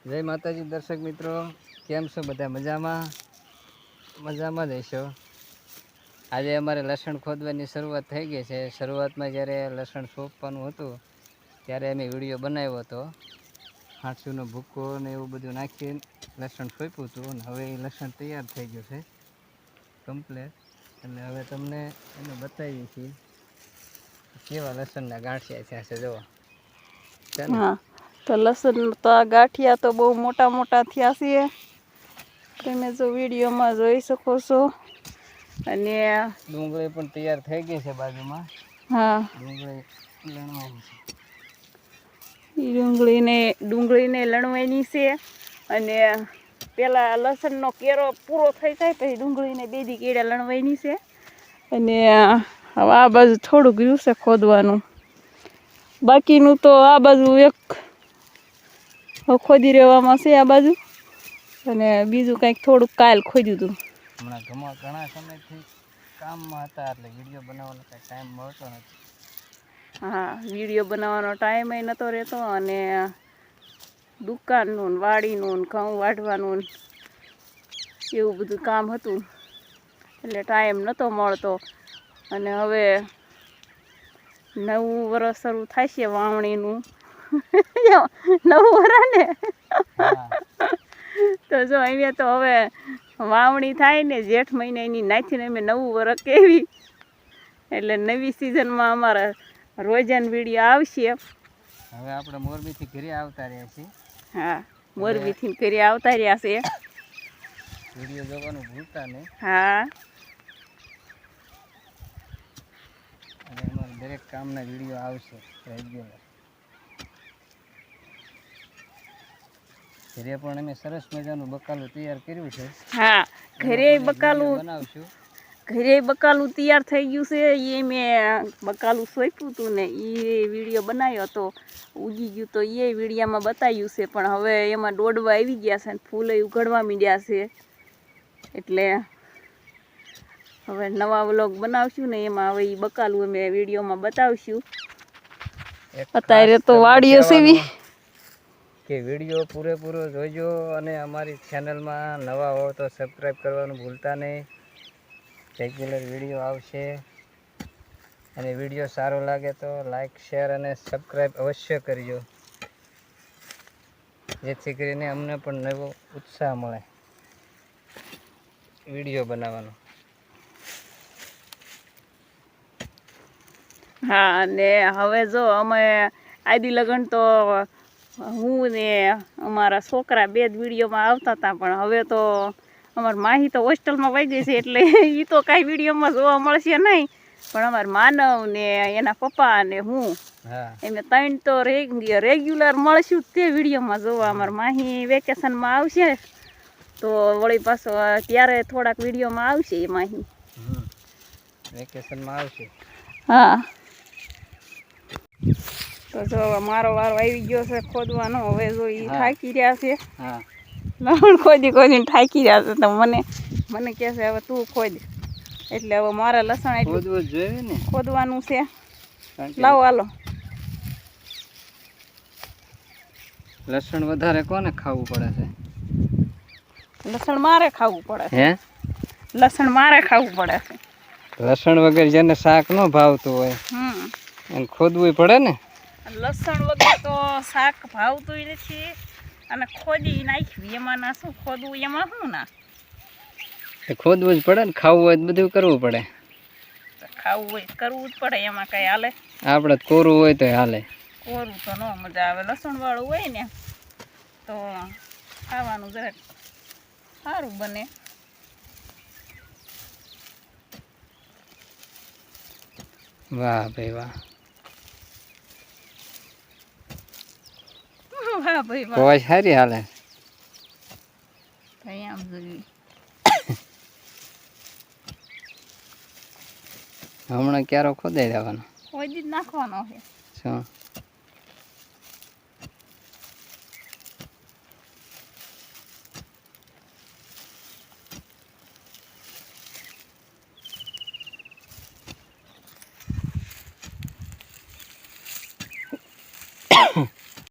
જય માતાજી દર્શક મિત્રો, કેમ છો બધા? મજામાં જ હશો. આજે અમારે લસણ ખોદવાની શરૂઆત થઈ ગઈ છે. શરૂઆતમાં જ્યારે લસણ સોંપવાનું હતું ત્યારે અમે વિડીયો બનાવ્યો હતો. હાંસુનો ભૂકો ને એવું બધું નાખીને લસણ સોંપ્યું હતું અને હવે એ લસણ તૈયાર થઈ ગયું છે કમ્પ્લેટ. એટલે હવે તમને એને બતાવીએ છીએ કેવા લસણના ગાંઠિયા થયા છે. જુઓ હા, તો લસણ તો આ ગાંઠિયા તો બહુ મોટા મોટા થયા છે, તમે જો વિડીયોમાં જોઈ શકો છો. અને ડુંગળી પણ તૈયાર થઈ ગઈ છે બાજુમાં. હા, ડુંગળી લણવાની છે, ડુંગળીને લણવાની છે. અને પેલા લસણનો કેરો પૂરો થઈ જાય પછી ડુંગળીને બેદી કેળા લણવાની છે. અને હવે આ બાજુ થોડુંક રહ્યું છે ખોદવાનું, બાકીનું તો આ બાજુ એક ખોદી રહેવામાં છે આ બાજુ, અને બીજું કંઈક થોડુંક કાલ ખોદ્યું હતું. હમણાં ઘણા સમયથી કામમાં હતા એટલે વિડીયો બનાવવાનો કાંઈ ટાઈમ મળતો નથી. હા, વિડીયો બનાવવાનો ટાઈમ નહોતો રહેતો, અને દુકાનનું વાડીનું ઘઉં વાઢવાનું એવું બધું કામ હતું એટલે ટાઈમ નહોતો મળતો. અને હવે નવું વરસ શરૂ થાય છે વાવણીનું. નવું વરસ ને તો જો અહીંયા તો હવે વાવણી થાય ને જેઠ મહિનાની નાખીને અમે નવું વરસ કેવી, એટલે નવી સિઝનમાં અમારા રોજાન વિડીયો આવશે. હવે આપણે મોરબીથી ઘરે આવતા રહ્યા છીએ. હા, મોરબીથી ઘરે આવતા રહ્યા છે. વિડીયો જોવાનું ભૂલતા નહીં. હા, અને અમારા દરેક કામના વિડીયો આવશે રેગ્યુલર. ઘરે પણ અમે સરસ મજાનું બકાલું તૈયાર કર્યું છે. હા, ઘરે બકાલું બનાવશું. ઘરે બકાલું તૈયાર થઈ ગયું છે. એ મેં બકાલું સોંપ્યું હતું ને એ વિડીયો બનાવ્યો હતો, ઉગી ગયું તો એ વિડીયામાં બતાવ્યું છે. પણ હવે એમાં દોડવા આવી ગયા છે ને ફૂલ ઉઘડવા માંડ્યા છે, એટલે હવે નવા વ્લોગ બનાવશું ને એમાં હવે એ બકાલું અમે વિડીયોમાં બતાવશું. અત્યારે તો વાડીઓ સેવી કે વિડીયો પૂરેપૂરો જોઈજો, અને અમારી ચેનલમાં નવા હો તો સબસ્ક્રાઈબ કરવાનું ભૂલતા નહીં. રેગ્યુલર વિડીયો આવશે, અને વિડીયો સારો લાગે તો લાઈક, શેર અને સબસ્ક્રાઈબ અવશ્ય કરજો, જેથી કરીને અમને પણ નવો ઉત્સાહ મળે વિડીયો બનાવવાનો. હા, અને હવે જો અમે આદિ લગન તો હું ને અમારા છોકરા બે જ વિડીયોમાં આવતા હતા, પણ હવે તો અમારી માહી તો હોસ્ટેલમાં વહી ગઈ છે એટલે એ તો કાંઈ વિડીયોમાં જોવા મળશે નહીં. પણ અમારા માનવ ને એના પપ્પા ને હું એમને ત્રણ તો રેગ્યુલર મળશું તે વિડીયોમાં જોવા. અમારા માહી વેકેશનમાં આવશે તો વળી પાછો ત્યારે થોડાક વિડીયોમાં આવશે એ માહી વેકેશનમાં આવશે. હા, તો જો હવે મારો વારો આવી ગયો છે ખોદવાનો. હવે જો એ થાકી રહ્યા છે, લસણ ખોદીને થાકી રહ્યા છે, તો મને કહે છે હવે તું ખોદ. એટલે હવે મારે લસણ ખોદવાનું છે. લાવો હાલો. લસણ વધારે કોને ખાવું પડે છે? લસણ મારે ખાવું પડે છે. લસણ મારે ખાવું પડે છે. લસણ વગર જેને શાક ન ભાવતું હોય એને ખોદવું પડે ને. લસણ વગર તો શાક ભાવતું નથી, અને ખોદી નાખવી એમાં ના શું ખોદવું, એમાં શું ના ખોદવું જ પડે ને. ખાવું હોય તો બધું કરવું પડે. ખાવું હોય કરવું જ પડે, એમાં કઈ હાલે? આપણે કોરું હોય તો હાલે. કોરું તો ન મજા આવે. લસણ વાળું હોય ને તો ખાવાનું જરાક સારું બને. વાહ ભાઈ વાહ. વાહ ભાઈ વાહ. કોઈ સારી હાલે. આમ જોઈએ હમણાં ક્યારો ખોદાઈ દેવાનો. ખોદી જ નાખવાનો છે. શું